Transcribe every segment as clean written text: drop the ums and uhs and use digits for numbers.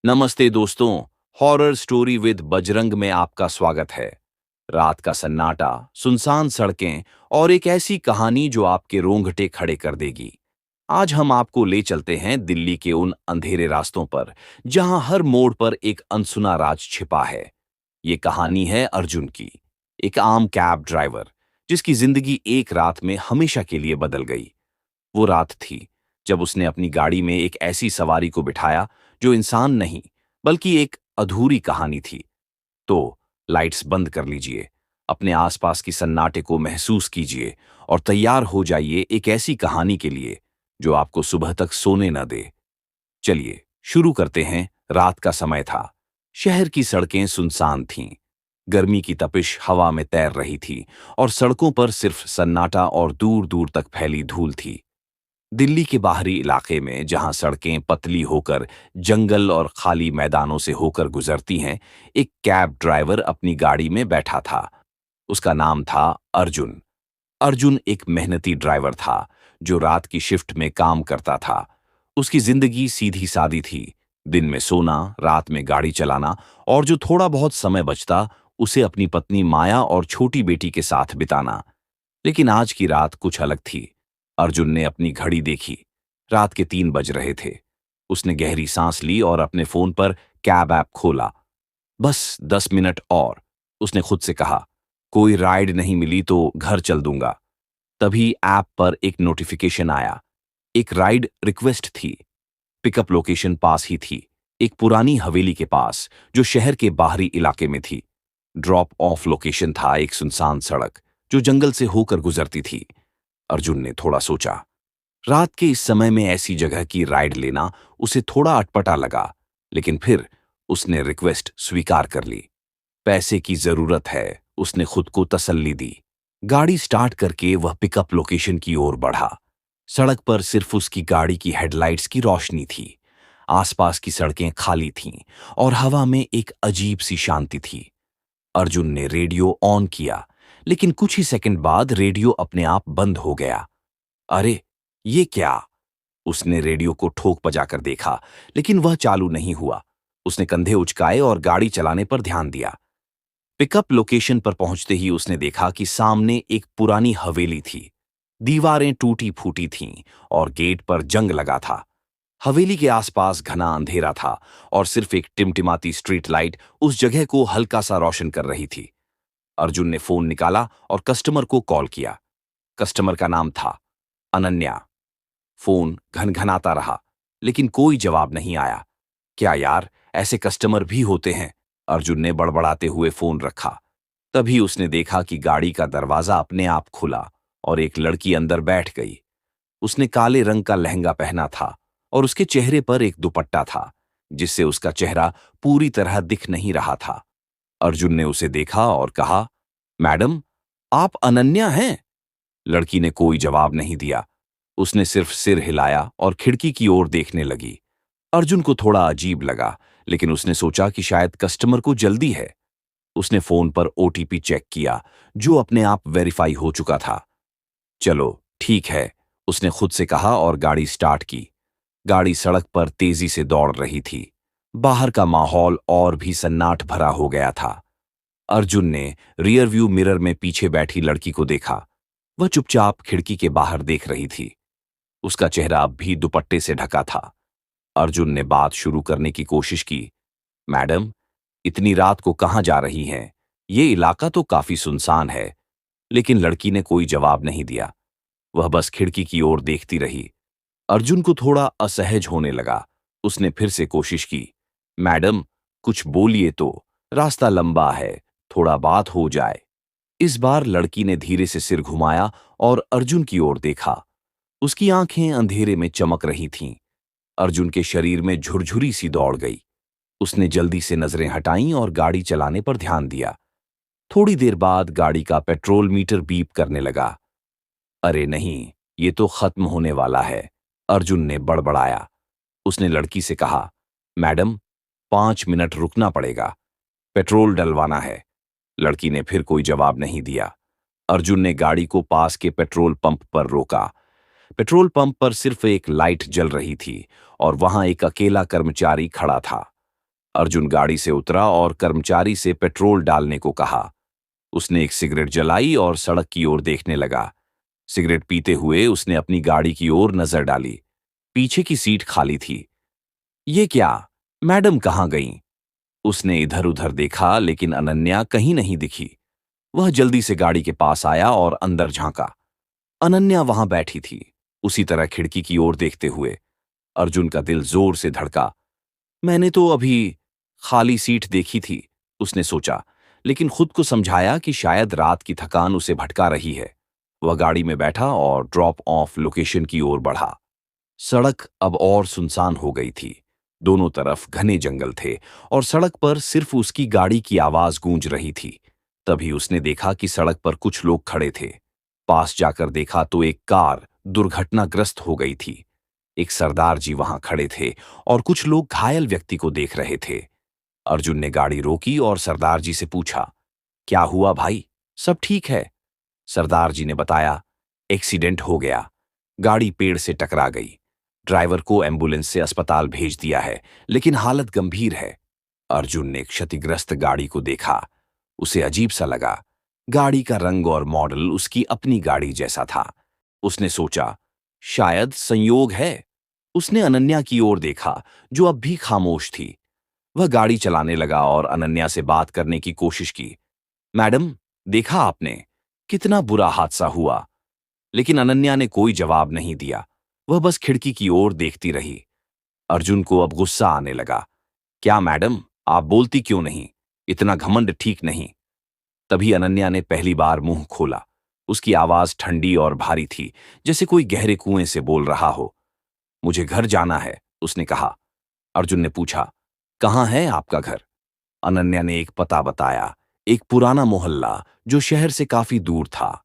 नमस्ते दोस्तों। Horror story with Bajrang में आपका स्वागत है। रात का सन्नाटा, सुनसान सड़कें और एक ऐसी कहानी जो आपके रोंगटे खड़े कर देगी। आज हम आपको ले चलते हैं दिल्ली के उन अंधेरे रास्तों पर जहां हर मोड़ पर एक अनसुना राज छिपा है। ये कहानी है अर्जुन की, एक आम कैब ड्राइवर जिसकी जिंदगी एक रात में हमेशा के लिए बदल गई। वो रात थी जब उसने अपनी गाड़ी में एक ऐसी सवारी को बिठाया जो इंसान नहीं बल्कि एक अधूरी कहानी थी। तो लाइट्स बंद कर लीजिए, अपने आसपास की सन्नाटे को महसूस कीजिए और तैयार हो जाइए एक ऐसी कहानी के लिए जो आपको सुबह तक सोने न दे। चलिए शुरू करते हैं। रात का समय था। शहर की सड़कें सुनसान थीं। गर्मी की तपिश हवा में तैर रही थी और सड़कों पर सिर्फ सन्नाटा और दूर दूर तक फैली धूल थी। दिल्ली के बाहरी इलाके में जहां सड़कें पतली होकर जंगल और खाली मैदानों से होकर गुजरती हैं, एक कैब ड्राइवर अपनी गाड़ी में बैठा था। उसका नाम था अर्जुन। अर्जुन एक मेहनती ड्राइवर था जो रात की शिफ्ट में काम करता था। उसकी जिंदगी सीधी सादी थी। दिन में सोना, रात में गाड़ी चलाना और जो थोड़ा बहुत समय बचता उसे अपनी पत्नी माया और छोटी बेटी के साथ बिताना। लेकिन आज की रात कुछ अलग थी। अर्जुन ने अपनी घड़ी देखी। रात के 3 बज रहे थे। उसने गहरी सांस ली और अपने फोन पर कैब ऐप खोला। बस 10 मिनट और, उसने खुद से कहा। कोई राइड नहीं मिली तो घर चल दूंगा। तभी ऐप पर एक नोटिफिकेशन आया। एक राइड रिक्वेस्ट थी। पिकअप लोकेशन पास ही थी, एक पुरानी हवेली के पास जो शहर के बाहरी इलाके में थी। ड्रॉप ऑफ लोकेशन था एक सुनसान सड़क जो जंगल से होकर गुजरती थी। अर्जुन ने थोड़ा सोचा। रात के इस समय में ऐसी जगह की राइड लेना उसे थोड़ा अटपटा लगा, लेकिन फिर उसने रिक्वेस्ट स्वीकार कर ली। पैसे की जरूरत है, उसने खुद को तसल्ली दी। गाड़ी स्टार्ट करके वह पिकअप लोकेशन की ओर बढ़ा। सड़क पर सिर्फ उसकी गाड़ी की हेडलाइट्स की रोशनी थी। आसपास की सड़कें खाली थीं और हवा में एक अजीब सी शांति थी। अर्जुन ने रेडियो ऑन किया, लेकिन कुछ ही सेकंड बाद रेडियो अपने आप बंद हो गया। अरे, ये क्या? उसने रेडियो को ठोक बजाकर देखा, लेकिन वह चालू नहीं हुआ। उसने कंधे उचकाए और गाड़ी चलाने पर ध्यान दिया। पिकअप लोकेशन पर पहुंचते ही उसने देखा कि सामने एक पुरानी हवेली थी। दीवारें टूटी फूटी थीं और गेट पर जंग लगा था। हवेली के आसपास घना अंधेरा था और सिर्फ एक टिमटिमाती स्ट्रीट लाइट उस जगह को हल्का सा रोशन कर रही थी। अर्जुन ने फोन निकाला और कस्टमर को कॉल किया। कस्टमर का नाम था अनन्या। फोन घनघनाता रहा, लेकिन कोई जवाब नहीं आया। क्या यार, ऐसे कस्टमर भी होते हैं? अर्जुन ने बड़बड़ाते हुए फोन रखा। तभी उसने देखा कि गाड़ी का दरवाजा अपने आप खुला और एक लड़की अंदर बैठ गई। उसने काले रंग का लहंगा पहना था और उसके चेहरे पर एक दुपट्टा था जिससे उसका चेहरा पूरी तरह दिख नहीं रहा था। अर्जुन ने उसे देखा और कहा, मैडम, आप अनन्या हैं? लड़की ने कोई जवाब नहीं दिया। उसने सिर्फ सिर हिलाया और खिड़की की ओर देखने लगी। अर्जुन को थोड़ा अजीब लगा, लेकिन उसने सोचा कि शायद कस्टमर को जल्दी है। उसने फोन पर ओटीपी चेक किया जो अपने आप वेरीफाई हो चुका था। चलो ठीक है, उसने खुद से कहा और गाड़ी स्टार्ट की। गाड़ी सड़क पर तेजी से दौड़ रही थी। बाहर का माहौल और भी सन्नाट भरा हो गया था। अर्जुन ने रियर व्यू मिरर में पीछे बैठी लड़की को देखा। वह चुपचाप खिड़की के बाहर देख रही थी। उसका चेहरा अब भी दुपट्टे से ढका था। अर्जुन ने बात शुरू करने की कोशिश की। मैडम, इतनी रात को कहां जा रही हैं? ये इलाका तो काफी सुनसान है। लेकिन लड़की ने कोई जवाब नहीं दिया। वह बस खिड़की की ओर देखती रही। अर्जुन को थोड़ा असहज होने लगा। उसने फिर से कोशिश की। मैडम, कुछ बोलिए तो, रास्ता लंबा है, थोड़ा बात हो जाए। इस बार लड़की ने धीरे से सिर घुमाया और अर्जुन की ओर देखा। उसकी आंखें अंधेरे में चमक रही थीं। अर्जुन के शरीर में झुरझुरी सी दौड़ गई। उसने जल्दी से नजरें हटाईं और गाड़ी चलाने पर ध्यान दिया। थोड़ी देर बाद गाड़ी का पेट्रोल मीटर बीप करने लगा। अरे नहीं, ये तो खत्म होने वाला है, अर्जुन ने बड़बड़ाया। उसने लड़की से कहा, मैडम, 5 मिनट रुकना पड़ेगा, पेट्रोल डलवाना है। लड़की ने फिर कोई जवाब नहीं दिया। अर्जुन ने गाड़ी को पास के पेट्रोल पंप पर रोका। पेट्रोल पंप पर सिर्फ एक लाइट जल रही थी और वहां एक अकेला कर्मचारी खड़ा था। अर्जुन गाड़ी से उतरा और कर्मचारी से पेट्रोल डालने को कहा। उसने एक सिगरेट जलाई और सड़क की ओर देखने लगा। सिगरेट पीते हुए उसने अपनी गाड़ी की ओर नजर डाली। पीछे की सीट खाली थी। ये क्या? मैडम कहाँ गईं? उसने इधर उधर देखा लेकिन अनन्या कहीं नहीं दिखी। वह जल्दी से गाड़ी के पास आया और अंदर झांका। अनन्या वहां बैठी थी, उसी तरह खिड़की की ओर देखते हुए। अर्जुन का दिल जोर से धड़का। मैंने तो अभी खाली सीट देखी थी, उसने सोचा, लेकिन खुद को समझाया कि शायद रात की थकान उसे भटका रही है। वह गाड़ी में बैठा और ड्रॉप ऑफ लोकेशन की ओर बढ़ा। सड़क अब और सुनसान हो गई थी। दोनों तरफ घने जंगल थे और सड़क पर सिर्फ उसकी गाड़ी की आवाज गूंज रही थी। तभी उसने देखा कि सड़क पर कुछ लोग खड़े थे। पास जाकर देखा तो एक कार दुर्घटनाग्रस्त हो गई थी। एक सरदार जी वहां खड़े थे और कुछ लोग घायल व्यक्ति को देख रहे थे। अर्जुन ने गाड़ी रोकी और सरदार जी से पूछा, क्या हुआ भाई, सब ठीक है? सरदार जी ने बताया, एक्सीडेंट हो गया, गाड़ी पेड़ से टकरा गई। ड्राइवर को एम्बुलेंस से अस्पताल भेज दिया है, लेकिन हालत गंभीर है। अर्जुन ने क्षतिग्रस्त गाड़ी को देखा। उसे अजीब सा लगा। गाड़ी का रंग और मॉडल उसकी अपनी गाड़ी जैसा था। उसने सोचा, शायद संयोग है। उसने अनन्या की ओर देखा, जो अब भी खामोश थी। वह गाड़ी चलाने लगा और अनन्या से बात करने की कोशिश की। मैडम, देखा आपने, कितना बुरा हादसा हुआ। लेकिन अनन्या ने कोई जवाब नहीं दिया। वह बस खिड़की की ओर देखती रही। अर्जुन को अब गुस्सा आने लगा। क्या मैडम, आप बोलती क्यों नहीं? इतना घमंड ठीक नहीं। तभी अनन्या ने पहली बार मुंह खोला। उसकी आवाज ठंडी और भारी थी, जैसे कोई गहरे कुएं से बोल रहा हो। मुझे घर जाना है, उसने कहा। अर्जुन ने पूछा, कहाँ है आपका घर? अनन्या ने एक पता बताया, एक पुराना मोहल्ला जो शहर से काफी दूर था।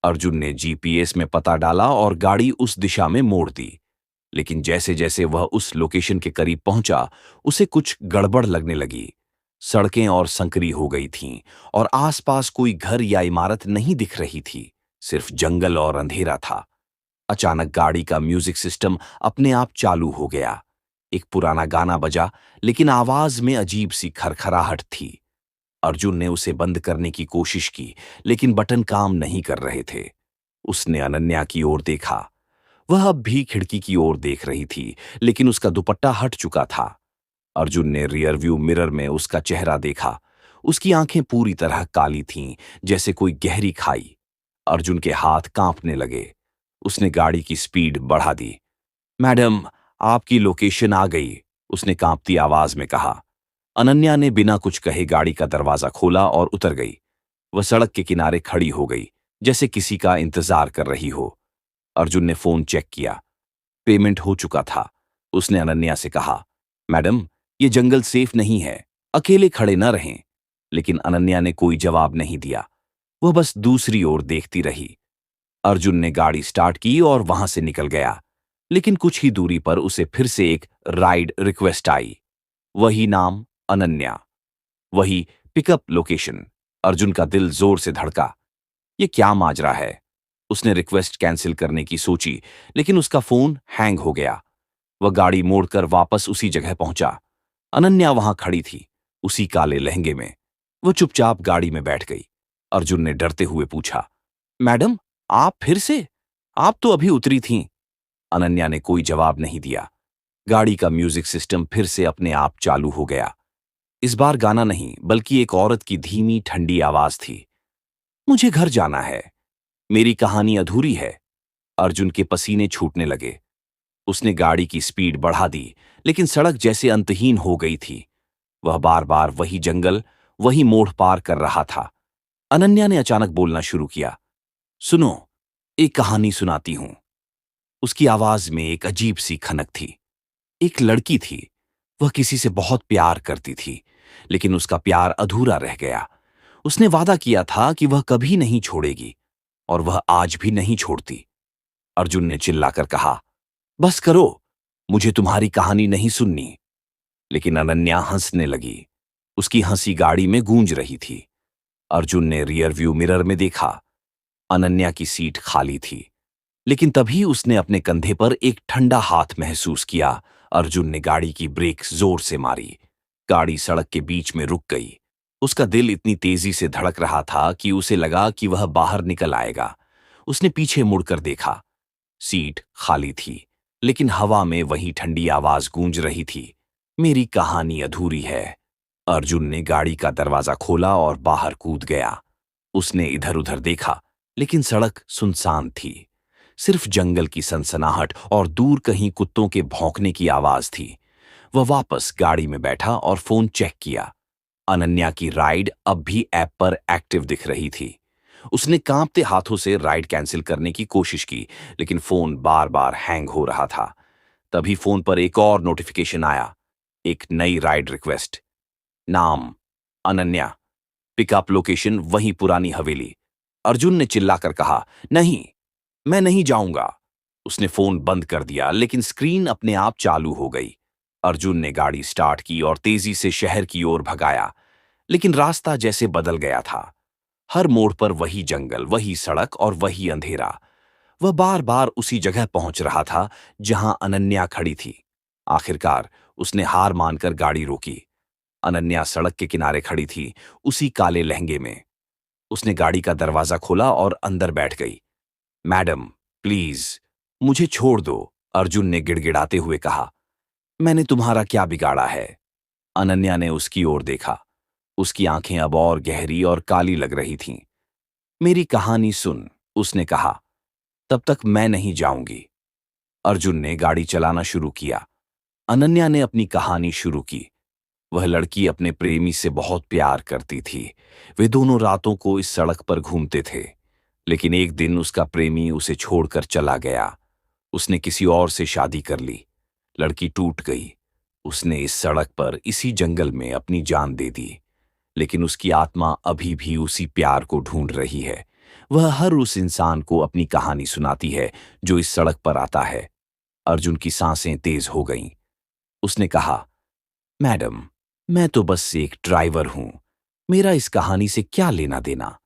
अर्जुन ने जीपीएस में पता डाला और गाड़ी उस दिशा में मोड़ दी। लेकिन जैसे जैसे वह उस लोकेशन के करीब पहुंचा, उसे कुछ गड़बड़ लगने लगी। सड़कें और संकरी हो गई थीं और आसपास कोई घर या इमारत नहीं दिख रही थी, सिर्फ जंगल और अंधेरा था। अचानक गाड़ी का म्यूजिक सिस्टम अपने आप चालू हो गया। एक पुराना गाना बजा, लेकिन आवाज में अजीब सी खरखराहट थी। अर्जुन ने उसे बंद करने की कोशिश की, लेकिन बटन काम नहीं कर रहे थे। उसने अनन्या की ओर देखा। वह अब भी खिड़की की ओर देख रही थी, लेकिन उसका दुपट्टा हट चुका था। अर्जुन ने रियर व्यू मिरर में उसका चेहरा देखा। उसकी आंखें पूरी तरह काली थीं, जैसे कोई गहरी खाई। अर्जुन के हाथ कांपने लगे। उसने गाड़ी की स्पीड बढ़ा दी। मैडम, आपकी लोकेशन आ गई, उसने कांपती आवाज में कहा। अनन्या ने बिना कुछ कहे गाड़ी का दरवाजा खोला और उतर गई। वह सड़क के किनारे खड़ी हो गई, जैसे किसी का इंतजार कर रही हो। अर्जुन ने फोन चेक किया। पेमेंट हो चुका था। उसने अनन्या से कहा, मैडम, ये जंगल सेफ नहीं है, अकेले खड़े न रहें। लेकिन अनन्या ने कोई जवाब नहीं दिया। वह बस दूसरी ओर देखती रही। अर्जुन ने गाड़ी स्टार्ट की और वहां से निकल गया। लेकिन कुछ ही दूरी पर उसे फिर से एक राइड रिक्वेस्ट आई। वही नाम, अनन्या। वही पिकअप लोकेशन। अर्जुन का दिल जोर से धड़का। ये क्या माजरा है? उसने रिक्वेस्ट कैंसिल करने की सोची, लेकिन उसका फोन हैंग हो गया। वह गाड़ी मोड़कर वापस उसी जगह पहुंचा। अनन्या वहां खड़ी थी, उसी काले लहंगे में। वो चुपचाप गाड़ी में बैठ गई। अर्जुन ने डरते हुए पूछा, मैडम, आप फिर से? आप तो अभी उतरी थीं। अनन्या ने कोई जवाब नहीं दिया। गाड़ी का म्यूजिक सिस्टम फिर से अपने आप चालू हो गया। इस बार गाना नहीं, बल्कि एक औरत की धीमी ठंडी आवाज थी। मुझे घर जाना है, मेरी कहानी अधूरी है। अर्जुन के पसीने छूटने लगे। उसने गाड़ी की स्पीड बढ़ा दी, लेकिन सड़क जैसे अंतहीन हो गई थी। वह बार बार वही जंगल, वही मोड़ पार कर रहा था। अनन्या ने अचानक बोलना शुरू किया, सुनो, एक कहानी सुनाती हूं। उसकी आवाज में एक अजीब सी खनक थी। एक लड़की थी। वह किसी से बहुत प्यार करती थी, लेकिन उसका प्यार अधूरा रह गया। उसने वादा किया था कि वह कभी नहीं छोड़ेगी, और वह आज भी नहीं छोड़ती। अर्जुन ने चिल्लाकर कहा, बस करो, मुझे तुम्हारी कहानी नहीं सुननी। लेकिन अनन्या हंसने लगी। उसकी हंसी गाड़ी में गूंज रही थी। अर्जुन ने रियर व्यू मिरर में देखा। अनन्या की सीट खाली थी। लेकिन तभी उसने अपने कंधे पर एक ठंडा हाथ महसूस किया। अर्जुन ने गाड़ी की ब्रेक जोर से मारी। गाड़ी सड़क के बीच में रुक गई। उसका दिल इतनी तेजी से धड़क रहा था कि उसे लगा कि वह बाहर निकल आएगा। उसने पीछे मुड़कर देखा। सीट खाली थी, लेकिन हवा में वही ठंडी आवाज गूंज रही थी, मेरी कहानी अधूरी है। अर्जुन ने गाड़ी का दरवाजा खोला और बाहर कूद गया। उसने इधर उधर देखा, लेकिन सड़क सुनसान थी। सिर्फ जंगल की सनसनाहट और दूर कहीं कुत्तों के भौंकने की आवाज थी। वह वापस गाड़ी में बैठा और फोन चेक किया। अनन्या की राइड अब भी ऐप पर एक्टिव दिख रही थी। उसने कांपते हाथों से राइड कैंसिल करने की कोशिश की, लेकिन फोन बार बार हैंग हो रहा था। तभी फोन पर एक और नोटिफिकेशन आया, एक नई राइड रिक्वेस्ट। नाम अनन्या, पिकअप लोकेशन वही पुरानी हवेली। अर्जुन ने चिल्लाकर कहा, नहीं, मैं नहीं जाऊंगा। उसने फोन बंद कर दिया, लेकिन स्क्रीन अपने आप चालू हो गई। अर्जुन ने गाड़ी स्टार्ट की और तेजी से शहर की ओर भगाया, लेकिन रास्ता जैसे बदल गया था। हर मोड़ पर वही जंगल, वही सड़क और वही अंधेरा। वह बार बार उसी जगह पहुंच रहा था जहां अनन्या खड़ी थी। आखिरकार उसने हार मानकर गाड़ी रोकी। अनन्या सड़क के किनारे खड़ी थी, उसी काले लहंगे में। उसने गाड़ी का दरवाजा खोला और अंदर बैठ गई। मैडम, प्लीज मुझे छोड़ दो, अर्जुन ने गिड़गिड़ाते हुए कहा। मैंने तुम्हारा क्या बिगाड़ा है? अनन्या ने उसकी ओर देखा। उसकी आंखें अब और गहरी और काली लग रही थीं। मेरी कहानी सुन, उसने कहा, तब तक मैं नहीं जाऊंगी। अर्जुन ने गाड़ी चलाना शुरू किया। अनन्या ने अपनी कहानी शुरू की। वह लड़की अपने प्रेमी से बहुत प्यार करती थी। वे दोनों रातों को इस सड़क पर घूमते थे। लेकिन एक दिन उसका प्रेमी उसे छोड़कर चला गया। उसने किसी और से शादी कर ली। लड़की टूट गई। उसने इस सड़क पर, इसी जंगल में अपनी जान दे दी। लेकिन उसकी आत्मा अभी भी उसी प्यार को ढूंढ रही है। वह हर उस इंसान को अपनी कहानी सुनाती है जो इस सड़क पर आता है। अर्जुन की सांसें तेज हो गईं। उसने कहा, मैडम, मैं तो बस एक ड्राइवर हूं। मेरा इस कहानी से क्या लेना देना?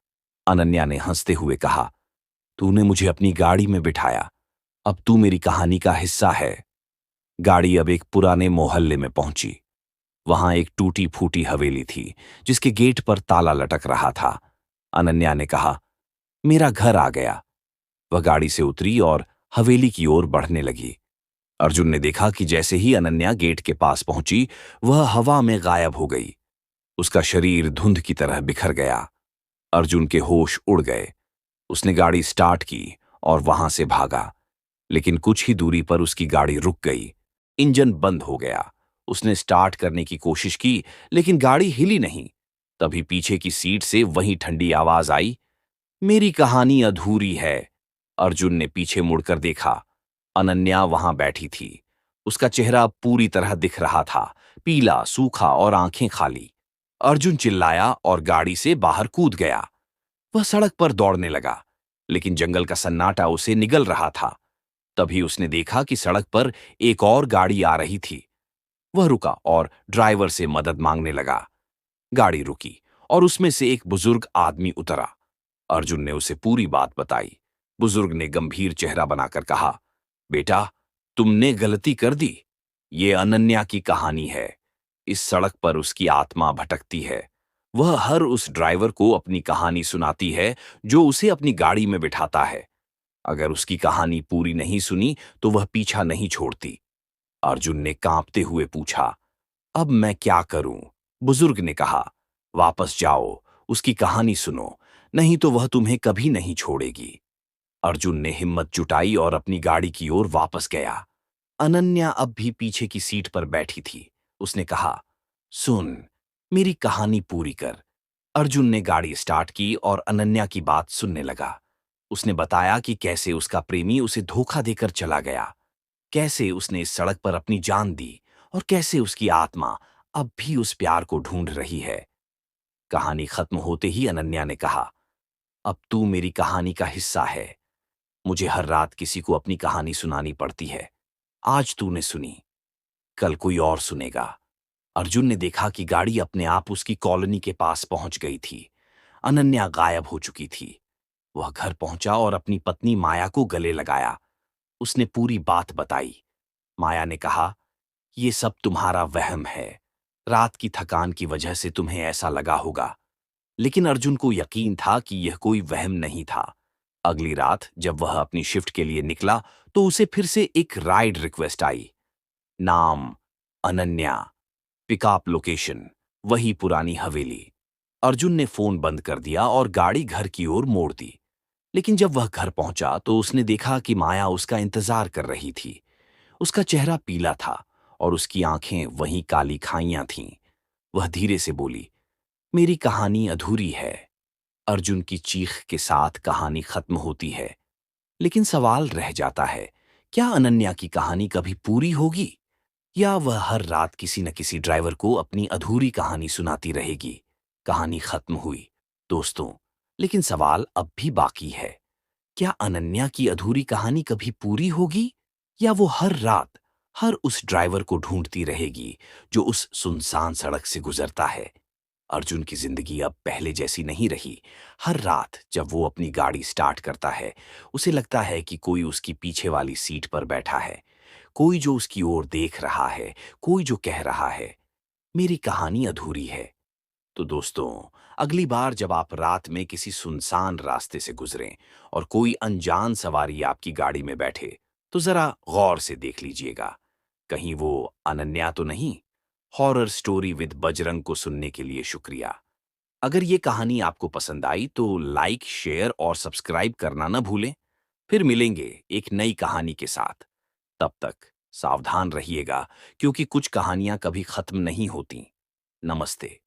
अनन्या ने हंसते हुए कहा, तूने मुझे अपनी गाड़ी में बिठाया, अब तू मेरी कहानी का हिस्सा है। गाड़ी अब एक पुराने मोहल्ले में पहुंची। वहां एक टूटी फूटी हवेली थी, जिसके गेट पर ताला लटक रहा था। अनन्या ने कहा, मेरा घर आ गया। वह गाड़ी से उतरी और हवेली की ओर बढ़ने लगी। अर्जुन ने देखा कि जैसे ही अनन्या गेट के पास पहुंची, वह हवा में गायब हो गई। उसका शरीर धुंध की तरह बिखर गया। अर्जुन के होश उड़ गए। उसने गाड़ी स्टार्ट की और वहां से भागा। लेकिन कुछ ही दूरी पर उसकी गाड़ी रुक गई। इंजन बंद हो गया। उसने स्टार्ट करने की कोशिश की, लेकिन गाड़ी हिली नहीं। तभी पीछे की सीट से वही ठंडी आवाज आई, मेरी कहानी अधूरी है। अर्जुन ने पीछे मुड़कर देखा। अनन्या वहां बैठी थी। उसका चेहरा पूरी तरह दिख रहा था, पीला, सूखा और आंखें खाली। अर्जुन चिल्लाया और गाड़ी से बाहर कूद गया। वह सड़क पर दौड़ने लगा, लेकिन जंगल का सन्नाटा उसे निगल रहा था। तभी उसने देखा कि सड़क पर एक और गाड़ी आ रही थी। वह रुका और ड्राइवर से मदद मांगने लगा। गाड़ी रुकी और उसमें से एक बुजुर्ग आदमी उतरा। अर्जुन ने उसे पूरी बात बताई। बुजुर्ग ने गंभीर चेहरा बनाकर कहा, बेटा, तुमने गलती कर दी। ये अनन्या की कहानी है। इस सड़क पर उसकी आत्मा भटकती है। वह हर उस ड्राइवर को अपनी कहानी सुनाती है जो उसे अपनी गाड़ी में बिठाता है। अगर उसकी कहानी पूरी नहीं सुनी तो वह पीछा नहीं छोड़ती। अर्जुन ने कांपते हुए पूछा, अब मैं क्या करूं? बुजुर्ग ने कहा, वापस जाओ, उसकी कहानी सुनो, नहीं तो वह तुम्हें कभी नहीं छोड़ेगी। अर्जुन ने हिम्मत जुटाई और अपनी गाड़ी की ओर वापस गया। अनन्या अब भी पीछे की सीट पर बैठी थी। उसने कहा, सुन, मेरी कहानी पूरी कर। अर्जुन ने गाड़ी स्टार्ट की और अनन्या की बात सुनने लगा। उसने बताया कि कैसे उसका प्रेमी उसे धोखा देकर चला गया, कैसे उसने इस सड़क पर अपनी जान दी और कैसे उसकी आत्मा अब भी उस प्यार को ढूंढ रही है। कहानी खत्म होते ही अनन्या ने कहा, अब तू मेरी कहानी का हिस्सा है। मुझे हर रात किसी को अपनी कहानी सुनानी पड़ती है। आज तूने सुनी, कल कोई और सुनेगा। अर्जुन ने देखा कि गाड़ी अपने आप उसकी कॉलोनी के पास पहुंच गई थी। अनन्या गायब हो चुकी थी। वह घर पहुंचा और अपनी पत्नी माया को गले लगाया। उसने पूरी बात बताई। माया ने कहा, ये सब तुम्हारा वहम है। रात की थकान की वजह से तुम्हें ऐसा लगा होगा, लेकिन अर्जुन को यकीन था कि यह कोई वहम नहीं था। अगली रात जब वह अपनी शिफ्ट के लिए निकला, तो उसे फिर से एक राइड रिक्वेस्ट आई। नाम अनन्या, पिकअप लोकेशन वही पुरानी हवेली। अर्जुन ने फोन बंद कर दिया और गाड़ी घर की ओर मोड़ दी। लेकिन जब वह घर पहुंचा तो उसने देखा कि माया उसका इंतजार कर रही थी। उसका चेहरा पीला था और उसकी आंखें वहीं काली खाइयां थीं। वह धीरे से बोली, मेरी कहानी अधूरी है। अर्जुन की चीख के साथ कहानी खत्म होती है, लेकिन सवाल रह जाता है, क्या अनन्या की कहानी कभी पूरी होगी, या वह हर रात किसी न किसी ड्राइवर को अपनी अधूरी कहानी सुनाती रहेगी। कहानी खत्म हुई दोस्तों, लेकिन सवाल अब भी बाकी है। क्या अनन्या की अधूरी कहानी कभी पूरी होगी, या वो हर रात हर उस ड्राइवर को ढूंढती रहेगी जो उस सुनसान सड़क से गुजरता है। अर्जुन की जिंदगी अब पहले जैसी नहीं रही। हर रात जब वो अपनी गाड़ी स्टार्ट करता है, उसे लगता है कि कोई उसकी पीछे वाली सीट पर बैठा है, कोई जो उसकी ओर देख रहा है, कोई जो कह रहा है, मेरी कहानी अधूरी है। तो दोस्तों, अगली बार जब आप रात में किसी सुनसान रास्ते से गुजरें और कोई अनजान सवारी आपकी गाड़ी में बैठे, तो जरा गौर से देख लीजिएगा, कहीं वो अनन्या तो नहीं। हॉरर स्टोरी विद बजरंग को सुनने के लिए शुक्रिया। अगर ये कहानी आपको पसंद आई तो लाइक, शेयर और सब्सक्राइब करना ना भूलें। फिर मिलेंगे एक नई कहानी के साथ। तब तक सावधान रहिएगा, क्योंकि कुछ कहानियां कभी खत्म नहीं होती। नमस्ते।